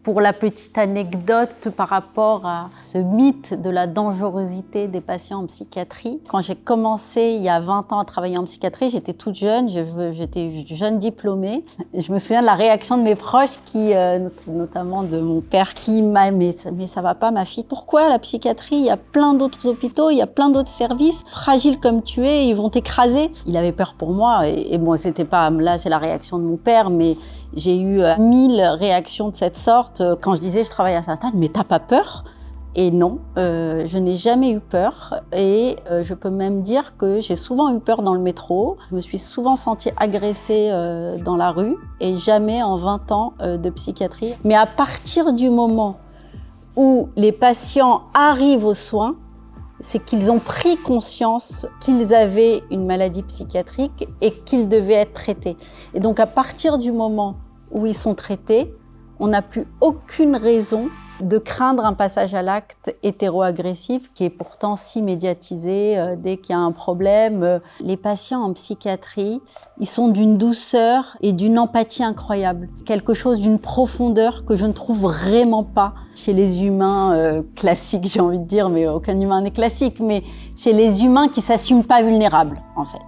Pour la petite anecdote par rapport à ce mythe de la dangerosité des patients en psychiatrie, quand j'ai commencé il y a 20 ans à travailler en psychiatrie, j'étais toute jeune, j'étais jeune diplômée. Je me souviens de la réaction de mes proches, notamment de mon père, qui m'a dit « mais ça va pas ma fille, pourquoi la psychiatrie? Il y a plein d'autres hôpitaux, il y a plein d'autres services, fragile comme tu es, ils vont t'écraser ». Il avait peur pour moi et moi c'était pas, là c'est la réaction de mon père, mais j'ai eu 1000 réactions de cette sorte. Quand je disais je travaille à Sainte-Anne, mais t'as pas peur? Et non, je n'ai jamais eu peur et je peux même dire que j'ai souvent eu peur dans le métro. Je me suis souvent sentie agressée dans la rue et jamais en 20 ans de psychiatrie. Mais à partir du moment où les patients arrivent aux soins, c'est qu'ils ont pris conscience qu'ils avaient une maladie psychiatrique et qu'ils devaient être traités. Et donc à partir du moment où ils sont traités, on n'a plus aucune raison de craindre un passage à l'acte hétéro-agressif qui est pourtant si médiatisé dès qu'il y a un problème. Les patients en psychiatrie, ils sont d'une douceur et d'une empathie incroyable. Quelque chose d'une profondeur que je ne trouve vraiment pas chez les humains classiques, j'ai envie de dire, mais aucun humain n'est classique, mais chez les humains qui ne s'assument pas vulnérables, en fait.